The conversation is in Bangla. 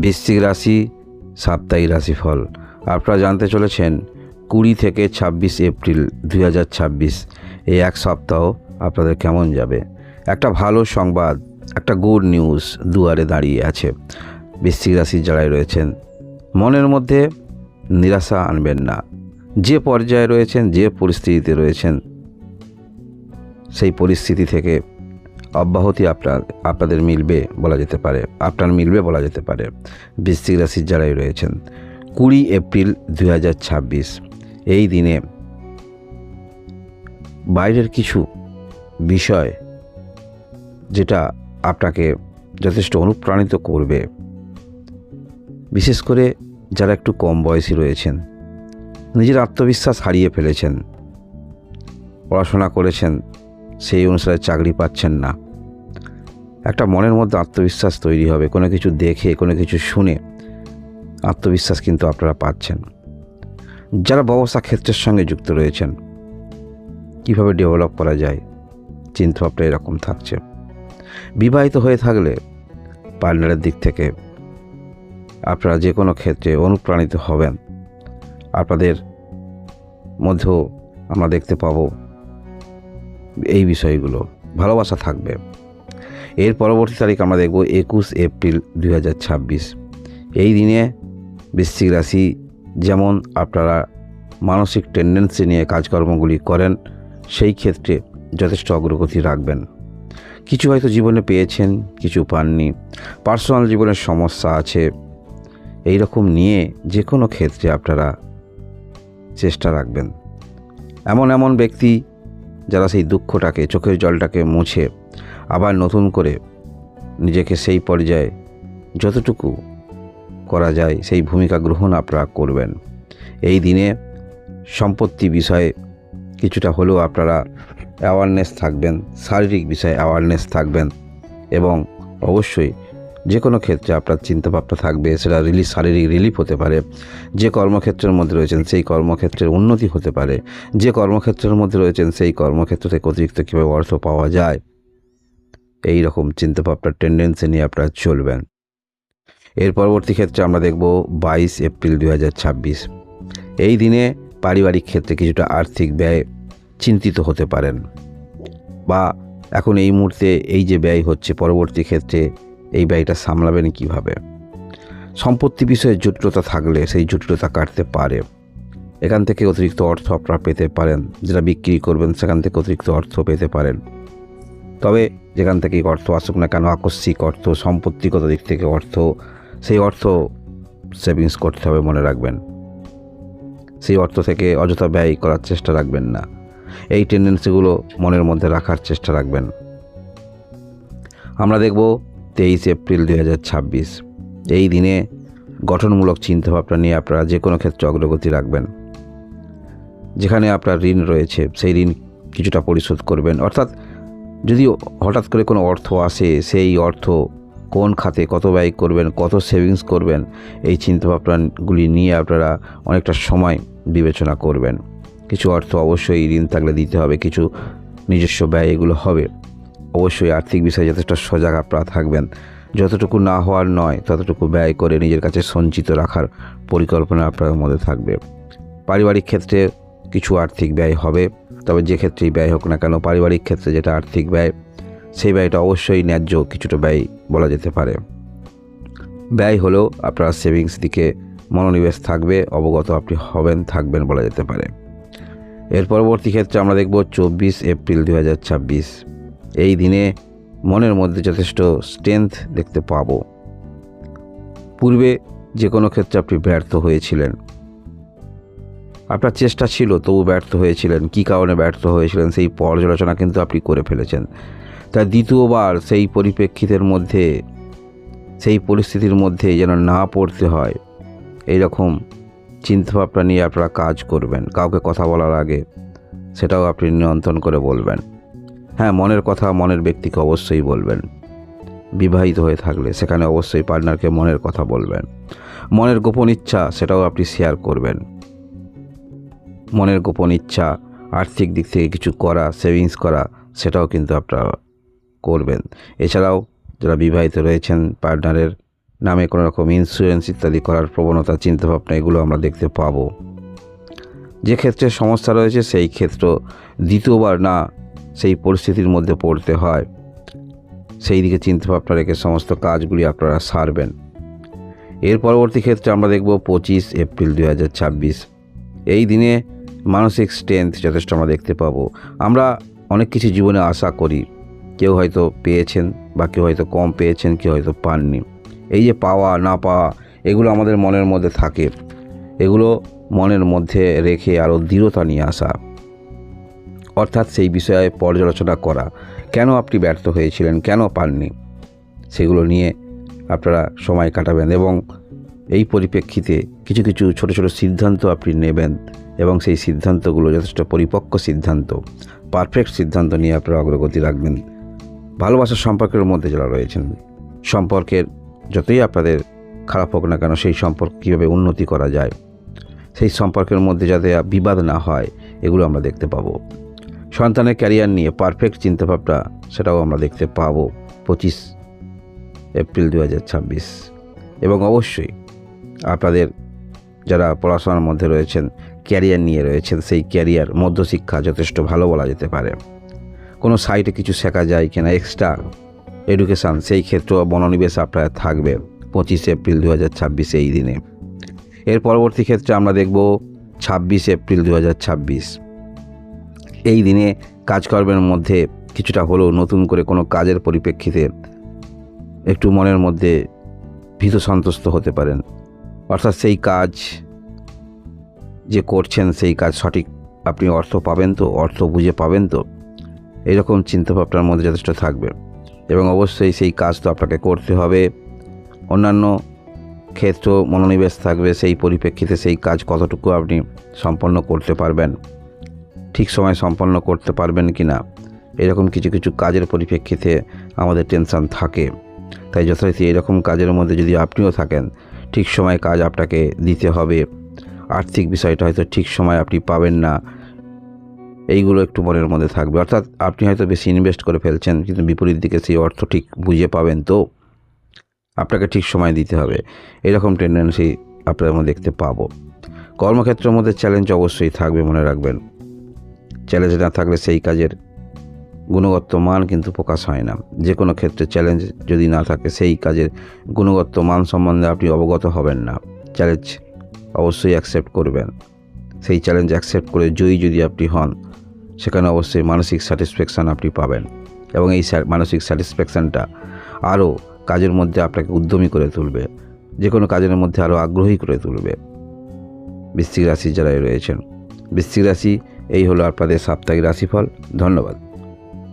বৃশ্চিক রাশি সাপ্তাহিক রাশিফল আপনারা জানতে চলেছেন 20 থেকে 26 এপ্রিল 2026 এই এক সপ্তাহ আপনাদের কেমন যাবে। একটা ভালো সংবাদ, একটা গুড নিউজ দুয়ারে দাঁড়িয়ে আছে। বৃশ্চিক রাশির যারাই রয়েছেন মনের মধ্যে নিরাশা আনবেন না। যে পর্যায়ে রয়েছেন, যে পরিস্থিতিতে রয়েছেন, সেই পরিস্থিতি থেকে অব্যাহতি আপনাদের মিলবে বলা যেতে পারে, বলা যেতে পারে। বৃশ্চিক রাশির যারাই রয়েছেন 20 এপ্রিল 2026 এই দিনে বাইরের কিছু বিষয় যেটা আপনাকে যথেষ্ট অনুপ্রাণিত করবে, বিশেষ করে যারা একটু কম বয়সী রয়েছেন, নিজের আত্মবিশ্বাস হারিয়ে ফেলেছেন, পড়াশোনা করেছেন, সেই অনুসারে চাকরি পাচ্ছেন না, একটা মনের মধ্যে আত্মবিশ্বাস তৈরি হবে। কোনো কিছু দেখে, কোনো কিছু শুনে আত্মবিশ্বাস কিন্তু আপনারা পাচ্ছেন। যারা ব্যবসা ক্ষেত্রের সঙ্গে যুক্ত রয়েছেন, কিভাবে ডেভেলপ করা যায় চিন্তাভাবনা এরকম থাকছে। বিবাহিত হয়ে থাকলে পার্টনারের দিক থেকে আপনারা যে কোনো ক্ষেত্রে অনুপ্রাণিত হবেন। আপনাদের মধ্যেও আমরা দেখতে পাবো এই বিষয়গুলো, ভালোবাসা থাকবে। এর পরবর্তী তারিখ আমরা দেখব 21 এপ্রিল 2026 এই দিনে বৃশ্চিক রাশি যেমন আপনারা মানসিক টেন্ডেন্সি নিয়ে কাজকর্মগুলি করেন, সেই ক্ষেত্রে যথেষ্ট অগ্রগতি রাখবেন। কিছু হয়তো জীবনে পেয়েছেন, কিছু পাননি, পার্সোনাল জীবনের সমস্যা আছে, এই রকম নিয়ে যে কোনো ক্ষেত্রে আপনারা চেষ্টা রাখবেন। এমন ব্যক্তি যারা সেই দুঃখটাকে, চোখের জলটাকে মুছে আবার নতুন করে নিজেকে সেই পর্যায়ে যতটুকু করা যায় সেই ভূমিকা গ্রহণ আপনারা করবেন। এই দিনে সম্পত্তি বিষয়ে কিছুটা হলেও আপনারা অ্যাওয়ারনেস থাকবেন, শারীরিক বিষয়ে অ্যাওয়ারনেস থাকবেন, এবং অবশ্যই যে কোনো ক্ষেত্রে আপনার চিন্তাভাবনা থাকবে, সেটা শারীরিক রিলিফ হতে পারে। যে কর্মক্ষেত্রের মধ্যে রয়েছেন সেই কর্মক্ষেত্রের উন্নতি হতে পারে। যে কর্মক্ষেত্রের মধ্যে রয়েছেন সেই কর্মক্ষেত্র থেকে অতিরিক্ত কীভাবে অর্থ পাওয়া যায়, এই রকম চিন্তাভাবনার টেন্ডেন্সি নিয়ে আপনারা চলবেন। এর পরবর্তী ক্ষেত্রে আমরা দেখব 22 এপ্রিল 2026 এই দিনে পারিবারিক ক্ষেত্রে কিছুটা আর্থিক ব্যয় চিন্তিত হতে পারেন, বা এখন এই মুহূর্তে এই যে ব্যয় হচ্ছে, পরবর্তী ক্ষেত্রে এই ব্যয়টা সামলাবেন কিভাবে। সম্পত্তি বিষয়ে জটিলতা থাকলে সেই জটিলতা কাটতে পারে। এখান থেকে অতিরিক্ত অর্থ আপনারা পেতে পারেন, যেটা বিক্রি করবেন সেখান থেকে অতিরিক্ত অর্থ পেতে পারেন। তবে যেখান থেকে অর্থ আসুক না কেন, আকস্মিক অর্থ, সম্পত্তিগত দিক থেকে অর্থ, সেই অর্থ সেভিংস করতে হবে, মনে রাখবেন। সেই অর্থ থেকে অযথা ব্যয় করার চেষ্টা রাখবেন না। এই টেন্ডেন্সিগুলো মনের মধ্যে রাখার চেষ্টা রাখবেন। আমরা দেখব 23 এপ্রিল 2026 এই দিনে গঠনমূলক চিন্তাভাবনা নিয়ে আপনারা যে কোনো ক্ষেত্রে অগ্রগতি রাখবেন। যেখানে আপনার ঋণ রয়েছে সেই ঋণ কিছুটা পরিশোধ করবেন। অর্থাৎ যদি হঠাৎ করে কোনো অর্থ আসে, সেই অর্থ কোন খাতে কত ব্যয় করবেন, কত সেভিংস করবেন, এই চিন্তাভাবনাগুলি নিয়ে আপনারা অনেকটা সময় বিবেচনা করবেন। কিছু অর্থ অবশ্যই ঋণ থাকলে দিতে হবে, কিছু নিজস্ব ব্যয় এগুলো হবে। অবশ্যই আর্থিক বিষয়ে যথেষ্ট সজাগ আপনারা থাকবেন। যতটুকু না হওয়ার নয় ততটুকু ব্যয় করে নিজের কাছে সঞ্চিত রাখার পরিকল্পনা আপনাদের মধ্যে থাকবে। পারিবারিক ক্ষেত্রে কিছু আর্থিক ব্যয় হবে, তবে যে ক্ষেত্রেই ব্যয় হোক না কেন, পারিবারিক ক্ষেত্রে যেটা আর্থিক ব্যয়, সেই ব্যয়টা অবশ্যই ন্যায্য কিছুটা ব্যয় বলা যেতে পারে। ব্যয় হলেও আপনার সেভিংস দিকে মনোনিবেশ থাকবে, অবগত আপনি থাকবেন বলা যেতে পারে। এর পরবর্তী ক্ষেত্রে আমরা দেখব 24 এপ্রিল 2026 এই দিনে মনের মধ্যে যথেষ্ট স্ট্রেংথ দেখতে পাবো। পূর্বে যে কোনো ক্ষেত্রে আপনি ব্যর্থ হয়েছিলেন, আপনার চেষ্টা ছিল তবু ব্যর্থ হয়েছিলেন, কী কারণে ব্যর্থ হয়েছিলেন সেই পর্যালোচনা কিন্তু আপনি করে ফেলেছেন। তাই দ্বিতীয়বার সেই পরিপ্রেক্ষিতের মধ্যে, সেই পরিস্থিতির মধ্যে যেন না পড়তে হয়, এই রকম চিন্তাভাবনা নিয়ে আপনারা কাজ করবেন। কাউকে কথা বলার আগে সেটাও আপনি নিয়ন্ত্রণ করে বলবেন। হ্যাঁ, মনের কথা মনের ব্যক্তিকে অবশ্যই বলবেন। বিবাহিত হয়ে থাকলে সেখানে অবশ্যই পার্টনারকে মনের কথা বলবেন। মনের গোপন ইচ্ছা সেটাও আপনি শেয়ার করবেন। মনের গোপন ইচ্ছা, আর্থিক দিক থেকে কিছু করা, সেভিংস করা, সেটাও কিন্তু আপনারা করবেন। এছাড়াও যারা বিবাহিত রয়েছেন, পার্টনারের নামে কোনো রকম ইন্স্যুরেন্স ইত্যাদি করার প্রবণতা, চিন্তাভাবনা এগুলো আমরা দেখতে পাবো। যে ক্ষেত্রে সমস্যা রয়েছে সেই ক্ষেত্র দ্বিতীয়বার না সেই পরিস্থিতির মধ্যে পড়তে হয়, সেই দিকে চিন্তাভাবনা রেখে সমস্ত কাজগুলি আপনারা সারবেন। এর পরবর্তী ক্ষেত্রে আমরা দেখব 25 এপ্রিল 2026। এই দিনে মানসিক স্ট্রেংথ যথেষ্ট আমরা দেখতে পাবো। আমরা অনেক কিছু জীবনে আশা করি, কেউ হয়তো পেয়েছেন বা কেউ হয়তো কম পেয়েছেন, কেউ হয়তো পাননি। এই যে পাওয়া না পাওয়া এগুলো আমাদের মনের মধ্যে থাকে, এগুলো মনের মধ্যে রেখে আরও দৃঢ়তা নিয়ে আসা, অর্থাৎ সেই বিষয়ে পর্যালোচনা করা, কেন আপনি ব্যর্থ হয়েছিলেন, কেন পাননি, সেগুলো নিয়ে আপনারা সময় কাটাবেন এবং এই পরিপ্রেক্ষিতে কিছু কিছু ছোট ছোট সিদ্ধান্ত আপনি নেবেন এবং সেই সিদ্ধান্তগুলো যথেষ্ট পরিপক্ক সিদ্ধান্ত, পারফেক্ট সিদ্ধান্ত নিয়ে আপনারা অগ্রগতি রাখবেন। ভালোবাসার সম্পর্কের মধ্যে যারা রয়েছেন, সম্পর্কের যতই আপনাদের খারাপ হোক না কেন, সেই সম্পর্ক কীভাবে উন্নতি করা যায়, সেই সম্পর্কের মধ্যে যাতে বিবাদ না হয়, এগুলো আমরা দেখতে পাবো। সন্তানের ক্যারিয়ার নিয়ে পারফেক্ট চিন্তাভাবনা, সেটাও আমরা দেখতে পাবো 25 এপ্রিল 2026। এবং অবশ্যই আপনাদের যারা পড়াশোনার মধ্যে রয়েছেন, ক্যারিয়ার নিয়ে রয়েছেন, সেই ক্যারিয়ার মধ্যশিক্ষা যথেষ্ট ভালো বলা যেতে পারে। কোনো সাইটে কিছু শেখা যায় কিনা, এক্সট্রা এডুকেশান, সেই ক্ষেত্রেও মনোনিবেশ আপনার থাকবে 25 এপ্রিল 2026 এই দিনে। এর পরবর্তী ক্ষেত্রে আমরা দেখব 26 এপ্রিল 2026। এই দিনে কাজকর্মের মধ্যে কিছুটা হলেও নতুন করে কোনো কাজের পরিপ্রেক্ষিতে একটু মনের মধ্যে ভীত সন্তুষ্ট হতে পারেন, অর্থাৎ সেই কাজ যে করছেন সেই কাজ সঠিক আপনি অর্থ পাবেন তো, অর্থ বুঝে পাবেন তো, এইরকম চিন্তাভাবনার মধ্যে যথেষ্ট থাকবে। এবং অবশ্যই সেই কাজ তো আপনাকে করতে হবে। অন্যান্য ক্ষেত্র মনোনিবেশ থাকবে, সেই পরিপ্রেক্ষিতে সেই কাজ কতটুকু আপনি সম্পন্ন করতে পারবেন, ঠিক সময় সম্পন্ন করতে পারবেন কি না, এরকম কিছু কিছু কাজের পরিপ্রেক্ষিতে আমাদের টেনশান থাকে। তাই যথারীতি এরকম কাজের মধ্যে যদি আপনিও থাকেন, ঠিক সময় কাজ আপনাকে দিতে হবে। আর্থিক বিষয়টা হয়তো ঠিক সময় আপনি পাবেন না, এইগুলো একটু মনের মধ্যে থাকবে। অর্থাৎ আপনি হয়তো বেশি ইনভেস্ট করে ফেলছেন, কিন্তু বিপরীত দিকে সেই অর্থ ঠিক বুঝে পাবেন তো, আপনাকে ঠিক সময় দিতে হবে, এরকম টেন্ডেন্সি আপনার মধ্যে দেখতে পাবো। কর্মক্ষেত্রের মধ্যে চ্যালেঞ্জ অবশ্যই থাকবে, মনে রাখবেন। চ্যালেঞ্জ না থাকলে সেই কাজের গুণগত মান কিন্তু প্রকাশ হয় না। যে কোনো ক্ষেত্রে চ্যালেঞ্জ যদি না থাকে, সেই কাজের গুণগত মান সম্বন্ধে আপনি অবগত হবেন না। চ্যালেঞ্জ অবশ্যই অ্যাকসেপ্ট করবেন। সেই চ্যালেঞ্জ অ্যাকসেপ্ট করে জয়ী যদি আপনি হন, সেখানে অবশ্যই মানসিক স্যাটিসফ্যাকশান আপনি পাবেন এবং এই মানসিক স্যাটিসফ্যাকশানটা আরও কাজের মধ্যে আপনাকে উদ্যমী করে তুলবে, যে কোনো কাজের মধ্যে আরও আগ্রহী করে তুলবে। বৃশ্চিক রাশি যারা রয়েছেন, বৃশ্চিক রাশি, এই হলো আপনাদের সাপ্তাহিক রাশিফল। ধন্যবাদ।